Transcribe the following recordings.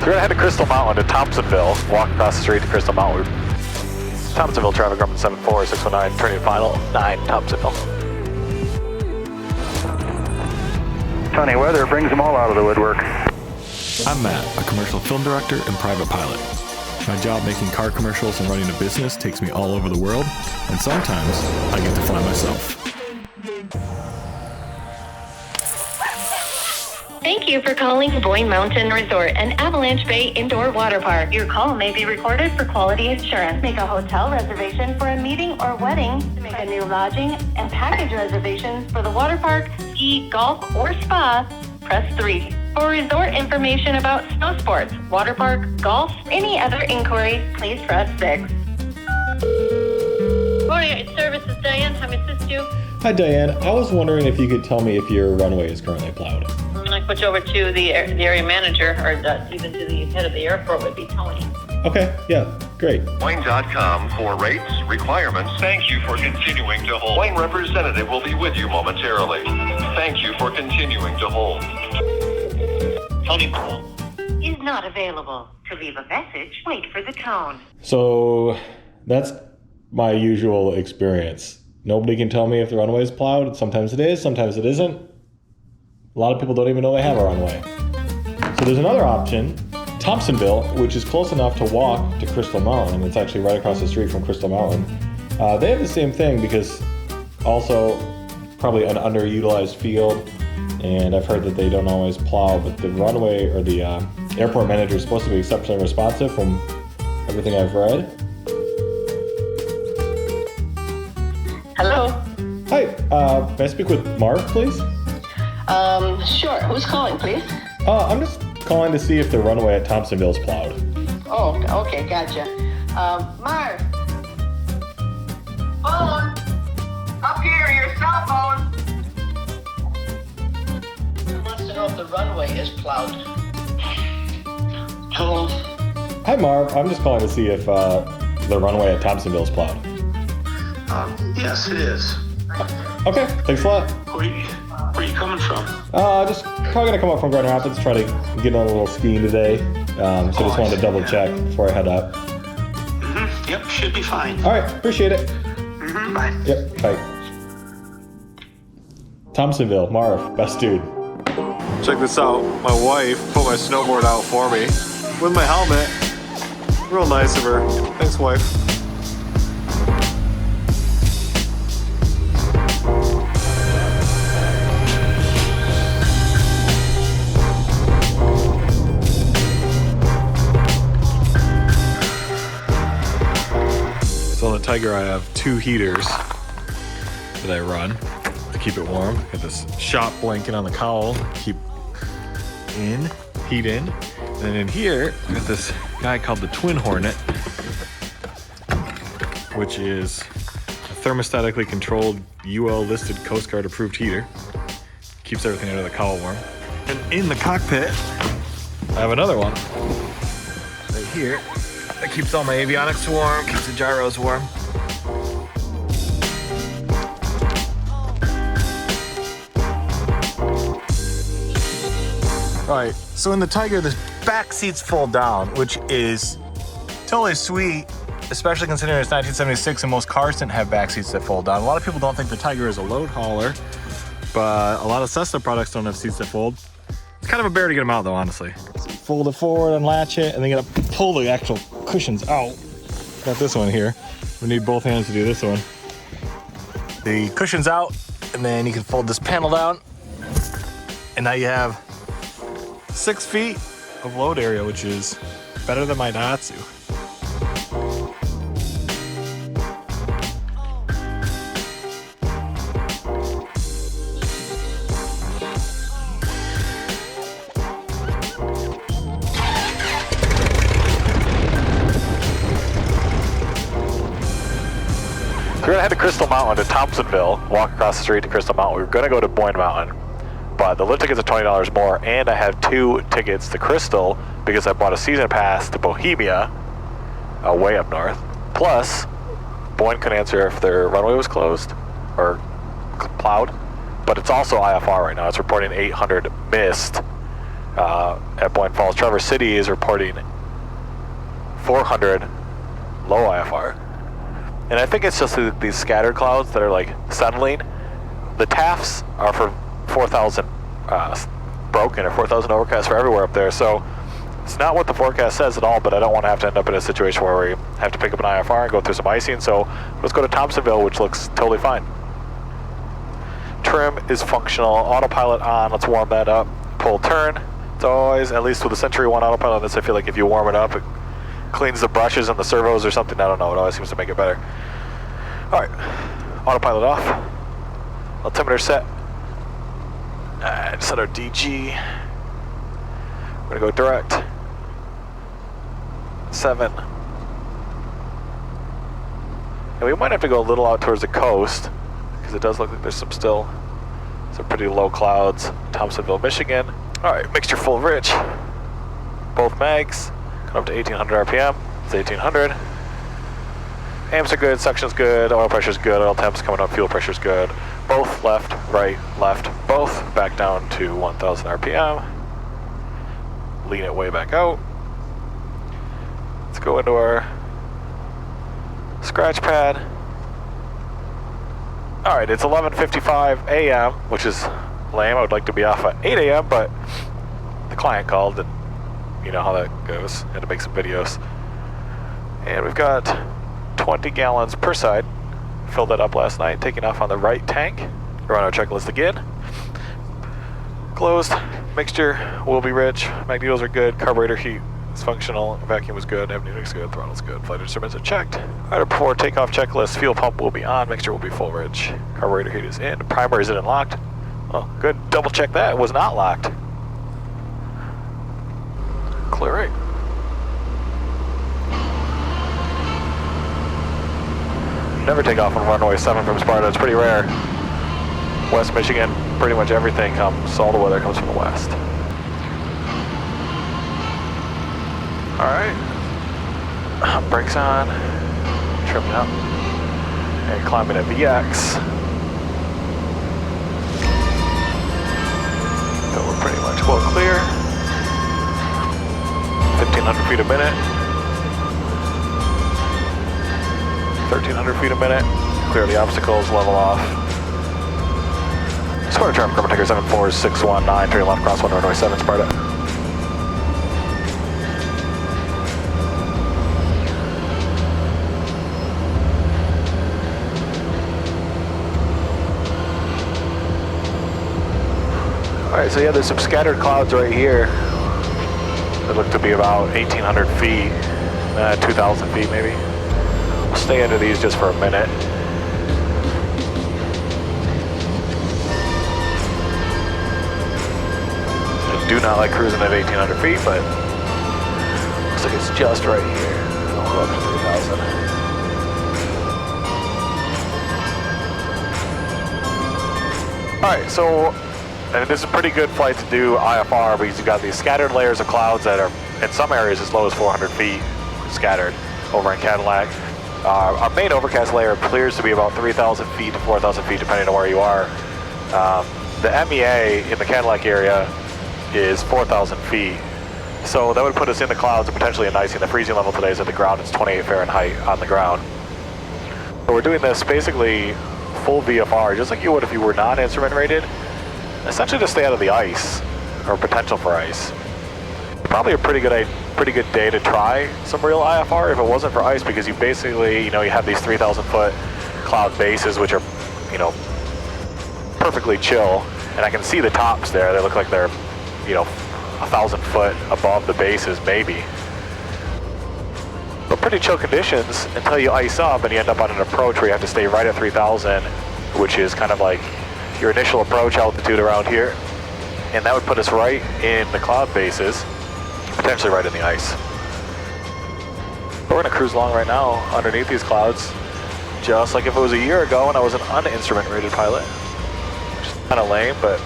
We're gonna head to Crystal Mountain to Thompsonville. Walk across the street to Crystal Mountain. Thompsonville traffic, Grumman 74, 619, turning final 9, Thompsonville. Sunny weather brings them all out of the woodwork. I'm Matt, a commercial film director and private pilot. My job making car commercials and running a business takes me all over the world, and sometimes I get to fly myself. Thank you for calling Boyne Mountain Resort and Avalanche Bay Indoor Water Park. Your call may be recorded for quality assurance. Make a hotel reservation for a meeting or wedding. To make a new lodging and package reservations for the water park, ski, golf, or spa, press 3. For resort information about snow sports, water park, golf, any other inquiry, please press 6. Morning, service is Diane. How may I assist you? Hi Diane, I was wondering if you could tell me if your runway is currently plowed. I put you over to the area manager, or even to the head of the airport would be Tony. Okay, yeah, great. Boyne.com for rates, requirements. Thank you for continuing to hold. Boyne representative will be with you momentarily. Thank you for continuing to hold. Tony Is not available. To leave a message, wait for the tone. So that's my usual experience. Nobody can tell me if the runway is plowed. Sometimes it is, sometimes it isn't. A lot of people don't even know they have a runway. So there's another option, Thompsonville, which is close enough to walk to Crystal Mountain. It's actually right across the street from Crystal Mountain. They have the same thing because also probably an underutilized field, and I've heard that they don't always plow, but the runway or the airport manager is supposed to be exceptionally responsive from everything I've read. Hello. Hi, may I speak with Marv, please? Sure. Who's calling, please? I'm just calling to see if the runway at Thompsonville is plowed. Oh, okay, gotcha. Marv. Phone. Up here, your cell phone. He wants to know if the runway is plowed. Hello. Hi, Marv. I'm just calling to see if the runway at Thompsonville is plowed. Yes, it is. Okay, thanks a lot. Where are you coming from? Just probably gonna come up from Grand Rapids, try to get on a little skiing today. So just wanted to double check before I head up. Mm-hmm. Yep, should be fine. All right, appreciate it. Mm-hmm. Bye. Yep, bye. Thompsonville, Marv, best dude. Check this out. My wife put my snowboard out for me with my helmet. Real nice of her. Thanks, wife. So on the Tiger, I have 2 heaters that I run to keep it warm. Got this shop blanket on the cowl, keep heat in. And then in here, I got this guy called the Twin Hornet, which is a thermostatically controlled UL listed Coast Guard approved heater. Keeps everything under the cowl warm. And in the cockpit, I have another one right here. That keeps all my avionics warm, keeps the gyros warm. All right, so in the Tiger, the back seats fold down, which is totally sweet, especially considering it's 1976 and most cars didn't have back seats that fold down. A lot of people don't think the Tiger is a load hauler, but a lot of Cessna products don't have seats that fold. It's kind of a bear to get them out though, honestly. So fold it forward, unlatch it, and then you gotta pull the actual cushions out. Got this one here. We need both hands to do this one. The cushion's out, and then you can fold this panel down, and now you have 6 feet of load area, which is better than my Datsu. We're gonna head to Crystal Mountain to Thompsonville, walk across the street to Crystal Mountain. We were gonna go to Boyne Mountain, but the lift tickets are $20 more, and I have 2 tickets to Crystal because I bought a season pass to Bohemia, way up north. Plus, Boyne couldn't answer if their runway was closed or plowed, but it's also IFR right now. It's reporting 800 mist, at Boyne Falls. Traverse City is reporting 400 low IFR. And I think it's just these scattered clouds that are like settling. The TAFs are for 4,000 broken or 4,000 overcast for everywhere up there. So it's not what the forecast says at all, but I don't want to have to end up in a situation where we have to pick up an IFR and go through some icing. So let's go to Thompsonville, which looks totally fine. Trim is functional. Autopilot on. Let's warm that up. Pull turn. It's always, at least with the Century 1 autopilot on this, I feel like if you warm it up, it cleans the brushes and the servos or something. I don't know. It always seems to make it better. All right. Autopilot off. Altimeter set. Set our DG. We're going to go direct. 7. And we might have to go a little out towards the coast because it does look like there's some pretty low clouds. Thompsonville, Michigan. All right, mixture full rich. Both mags. Come up to 1800 RPM. It's 1800. Amps are good, suction's good, oil pressure's good, oil temp's coming up, fuel pressure's good. Both left, right, left, both back down to 1000 RPM. Lean it way back out. Let's go into our scratch pad. All right, it's 11:55 a.m., which is lame. I would like to be off at 8 a.m., but the client called and you know how that goes. Had to make some videos. And we've got 20 gallons per side. Filled that up last night, taking off on the right tank. Run our checklist again. Closed. Mixture will be rich. Magnetals are good. Carburetor heat is functional. Vacuum is good. Amniotic's good. Throttle's good. Flight instruments are checked. All right, before takeoff checklist, fuel pump will be on. Mixture will be full rich. Carburetor heat is in. Primer is in and locked. Oh, good. Double check that. It was not locked. Clear right. Never take off on runway 7 from Sparta. It's pretty rare. West Michigan, pretty much everything comes, all the weather comes from the west. All right. Brakes on. Trimming up. And climbing at VX. So we're pretty much well clear. 1,500 feet a minute. 1,300 feet a minute. Clear the obstacles, level off. Sparta Charm, Grumman Tiger 74619, turning left, cross 1, runway 7, Sparta. Alright, so yeah, there's some scattered clouds right here that look to be about 1,800 feet, 2,000 feet maybe. We'll stay under these just for a minute. I do not like cruising at 1,800 feet, but looks like it's just right here. I'll go up to 3,000. Alright, so and this is a pretty good flight to do IFR because you've got these scattered layers of clouds that are in some areas as low as 400 feet scattered over in Cadillac. Our main overcast layer appears to be about 3,000 feet to 4,000 feet depending on where you are. The MEA in the Cadillac area is 4,000 feet. So that would put us in the clouds and potentially in icing. The freezing level today is at the ground. It's 28 Fahrenheit on the ground. So we're doing this basically full VFR, just like you would if you were non-instrument rated, essentially to stay out of the ice or potential for ice. Probably a pretty good day to try some real IFR if it wasn't for ice, because you basically, you have these 3,000 foot cloud bases which are, perfectly chill, and I can see the tops there. They look like they're, 1,000 foot above the bases maybe. But pretty chill conditions until you ice up and you end up on an approach where you have to stay right at 3,000, which is kind of like your initial approach altitude around here. And that would put us right in the cloud bases, potentially right in the ice. But we're gonna cruise along right now underneath these clouds, just like if it was a year ago and I was an uninstrument rated pilot. Which is kind of lame, but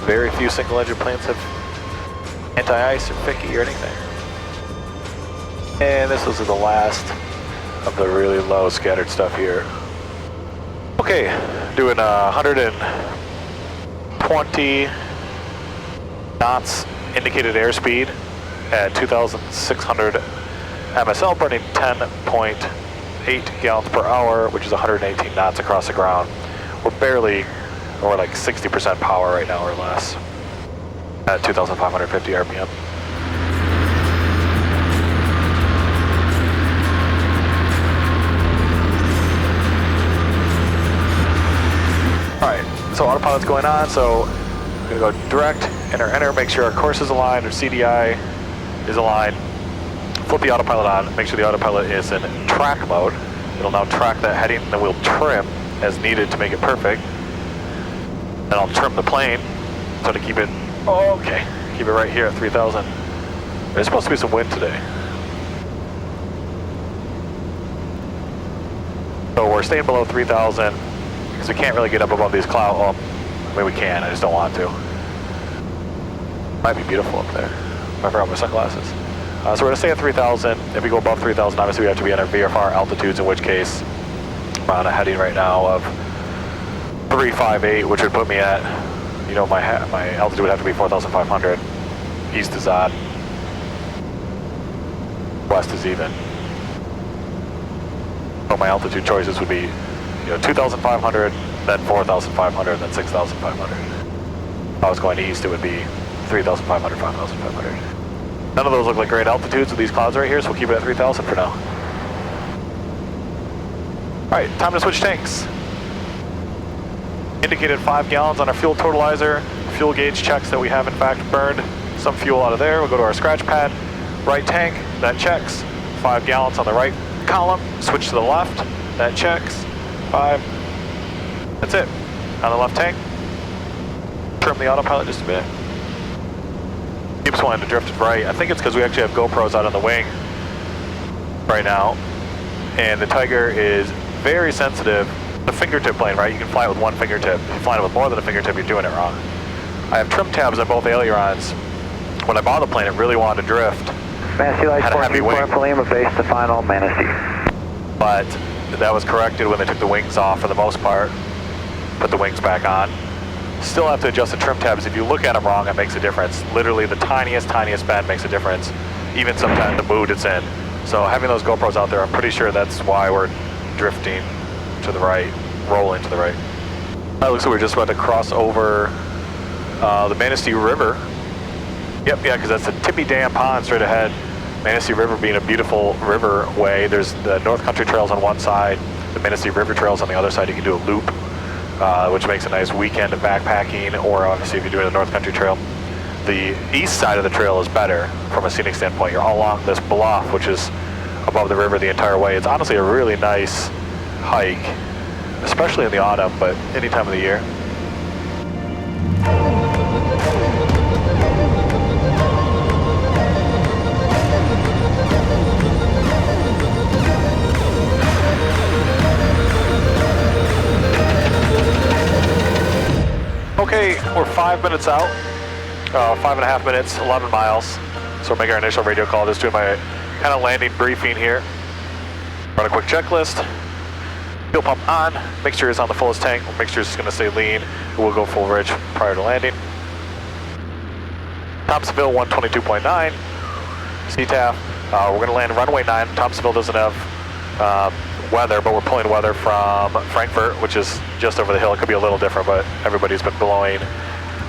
very few single engine planes have anti-ice or FICI or anything. And this was the last of the really low scattered stuff here. Okay, doing 120 knots indicated airspeed at 2,600 MSL, burning 10.8 gallons per hour, which is 118 knots across the ground. We're like 60% power right now or less at 2,550 RPM. Alright, so autopilot's going on, so we're going to go direct, enter, make sure our course is aligned, our CDI is aligned. Flip the autopilot on, make sure the autopilot is in track mode. It'll now track that heading, and then we'll trim as needed to make it perfect. Then I'll trim the plane, so to keep it, keep it right here at 3,000. There's supposed to be some wind today. So we're staying below 3,000, because we can't really get up above these clouds. Well, I mean we can, I just don't want to. Might be beautiful up there. I forgot my sunglasses. So we're gonna stay at 3,000. If we go above 3,000, obviously we have to be in our VFR altitudes, in which case we're on a heading right now of 358, which would put me at, my altitude would have to be 4,500. East is odd. West is even. So my altitude choices would be, 2,500, then 4,500, then 6,500. If I was going east, it would be 3,500, 5,500. None of those look like great altitudes with these clouds right here, so we'll keep it at 3,000 for now. Alright, time to switch tanks. Indicated 5 gallons on our fuel totalizer. Fuel gauge checks that we have in fact burned some fuel out of there. We'll go to our scratch pad. Right tank, that checks. 5 gallons on the right column. Switch to the left, that checks. 5. That's it. On the left tank. Trim the autopilot just a bit. Keeps wanting to drift it right. I think it's because we actually have GoPros out on the wing right now. And the Tiger is very sensitive. The fingertip plane, right? You can fly it with one fingertip. If you fly it with more than a fingertip, you're doing it wrong. I have trim tabs on both ailerons. When I bought the plane, it really wanted to drift. Manistee Light Had a heavy wing. for Lima, base to final, Manistee. But that was corrected when they took the wings off for the most part. Put the wings back on. Still have to adjust the trim tabs. If you look at them wrong, it makes a difference. Literally the tiniest bend makes a difference. Even sometimes the mood it's in. So having those GoPros out there, I'm pretty sure that's why we're drifting to the right, rolling to the right. It looks like we're just about to cross over the Manistee River. Yep, yeah, because that's the Tippy Dam Pond straight ahead. Manistee River being a beautiful river way. There's the North Country Trails on one side, the Manistee River Trails on the other side. You can do a loop, which makes a nice weekend of backpacking, or obviously if you're doing a North Country Trail. The east side of the trail is better from a scenic standpoint. You're all along this bluff, which is above the river the entire way. It's honestly a really nice hike, especially in the autumn, but any time of the year. Okay, we're 5 minutes out, 5.5 minutes, 11 miles. So we're making our initial radio call, just doing my kind of landing briefing here. Run a quick checklist. Fuel pump on, mixture is on the fullest tank, mixture is going to stay lean. We'll go full rich prior to landing. Thompsonville 122.9, CTAF. We're going to land runway 9. Thompsonville doesn't have weather, but we're pulling weather from Frankfurt, which is just over the hill. It could be a little different, but everybody's been blowing.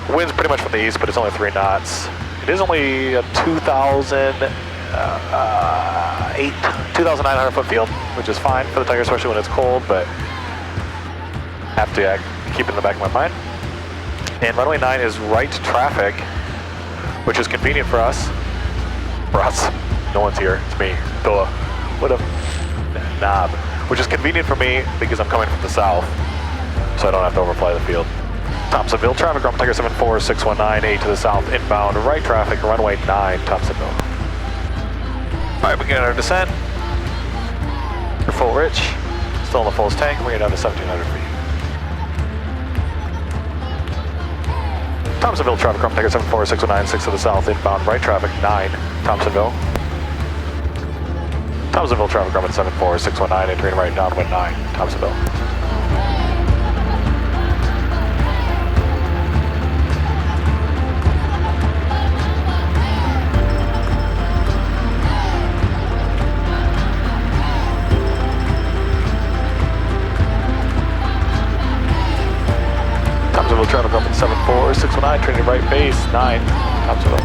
Wind's pretty much from the east, but it's only 3 knots. It is only a 2,900 foot field, which is fine for the Tiger, especially when it's cold, but have to keep it in the back of my mind. And runway 9 is right traffic, which is convenient for us. For us, no one's here, it's me. Duh. What a knob. Which is convenient for me because I'm coming from the south, so I don't have to overfly the field. Thompsonville traffic, Grumman Tiger 74619, 8 to the south, inbound, right traffic, runway 9, Thompsonville. Alright, we get our descent. We're full rich, still in the fullest tank, we're down to 1,700 feet. Thompsonville traffic, Grumman Tiger 74619, 6 to the south, inbound, right traffic, 9, Thompsonville. Thompsonville traffic, Grumman 74619, entering right downwind 9, Thompsonville. 74619, turning right base, 9, Thompsonville.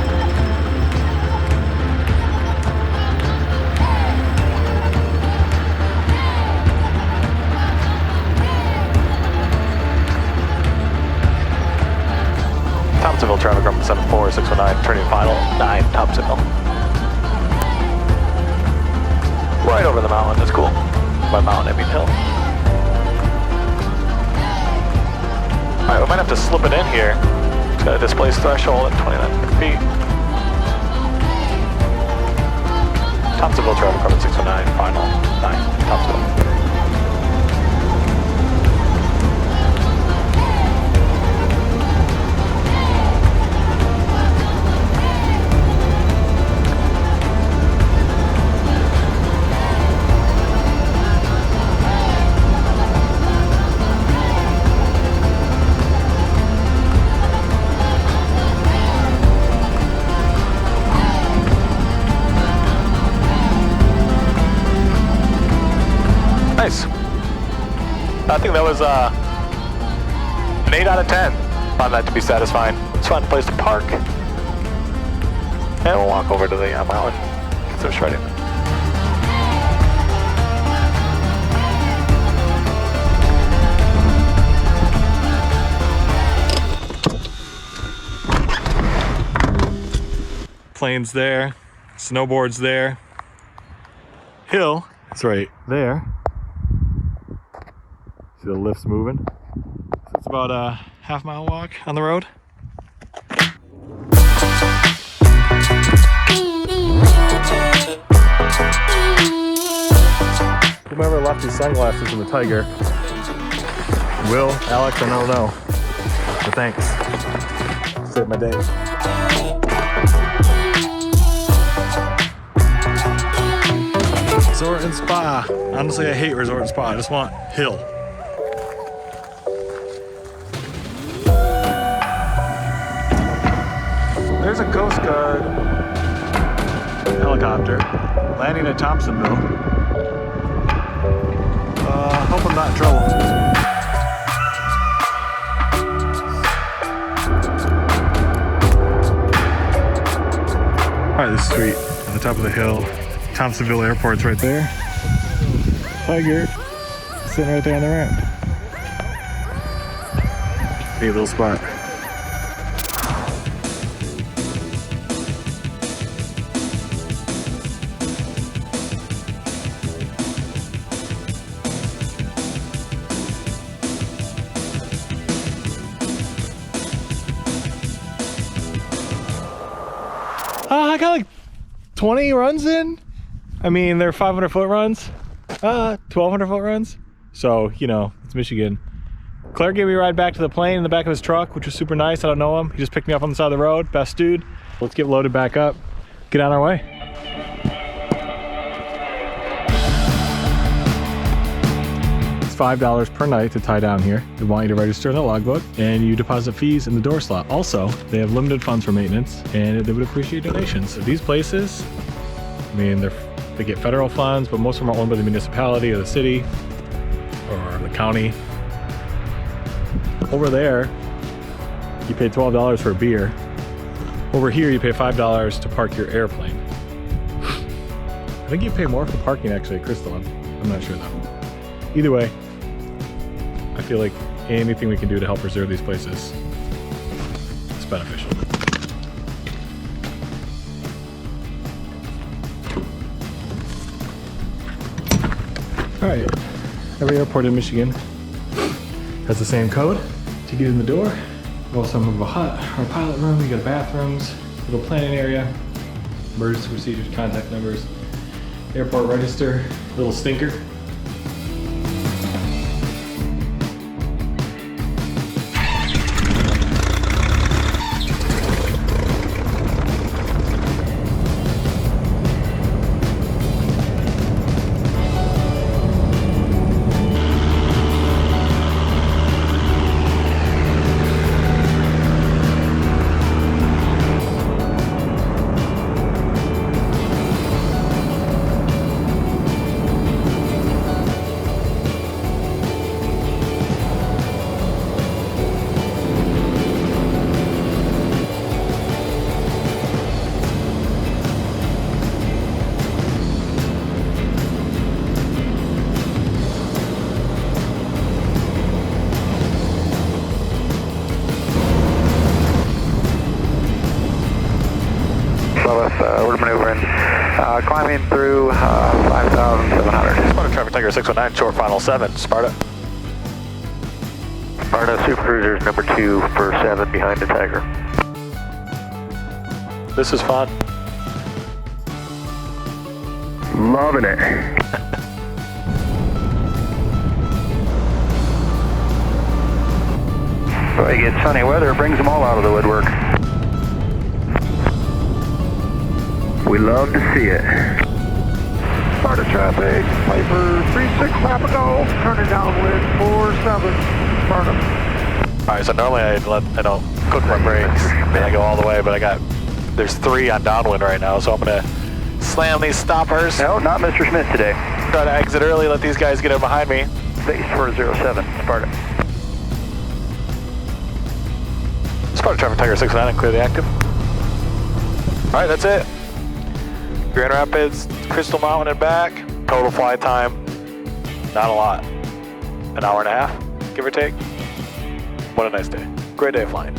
Thompsonville traffic, Grumman 74619, turning final, 9, Thompsonville. Right over the mountain, that's cool. By mountain, I mean hill. Alright, we might have to slip it in here. It's got a displaced threshold at 29 feet. Thompsonville traffic, Grumman 619, final, 9, Thompsonville. Nice. I think that was an 8 out of 10. Found that to be satisfying. It's a fun place to park. And we'll walk over to the mountain, get some shredding. Plane's there, snowboard's there. Hill is right there. See the lift's moving. So it's about a half-mile walk on the road. Whoever left these sunglasses in the Tiger? Will, Alex, I don't know. But thanks. Saved my day. Resort and spa. Honestly, I hate resort and spa. I just want hill. There's a Coast Guard helicopter landing at Thompsonville. Hope I'm not in trouble. Alright, this is sweet. On the top of the hill. Thompsonville Airport's right there. Tiger sitting right there on the ramp. Neat little spot. I got like 20 runs in. I mean, they're 500-foot runs, 1,200-foot runs. So, you know, it's Michigan. Claire gave me a ride back to the plane in the back of his truck, which was super nice. I don't know him. He just picked me up on the side of the road. Best dude. Let's get loaded back up. Get on our way. It's $5 per night to tie down here. They want you to register in the logbook, and you deposit fees in the door slot. Also, they have limited funds for maintenance, and they would appreciate donations. So these places, I mean, they get federal funds, but most of them are owned by the municipality or the city or the county. Over there, you pay $12 for a beer. Over here, you pay $5 to park your airplane. I think you pay more for parking actually at Crystal. I'm not sure though. Either way, I feel like anything we can do to help preserve these places is beneficial. All right, every airport in Michigan has the same code to get in the door. We also have a hut, our pilot room, we got bathrooms, little planning area, emergency procedures, contact numbers, airport register, little stinker. with, we're maneuvering, climbing through 5,700. Sparta Traffic Tiger 619, short final 7. Sparta. Sparta Super Cruisers number 2 for 7 behind the Tiger. This is fun. Loving it. So you get sunny weather, it brings them all out of the woodwork. We love to see it. Sparta traffic, Piper 36 Papa Golf, turning downwind 47, Sparta. All right, so normally I don't cook my brakes and I go all the way, but there's 3 on downwind right now, so I'm gonna slam these stoppers. No, not Mr. Smith today. Try to exit early, let these guys get up behind me. Base 407, Sparta. Sparta Traffic Tiger 619, clear the active. All right, that's it. Grand Rapids, Crystal Mountain and back. Total flight time, not a lot. An hour and a half, give or take. What a nice day. Great day of flying.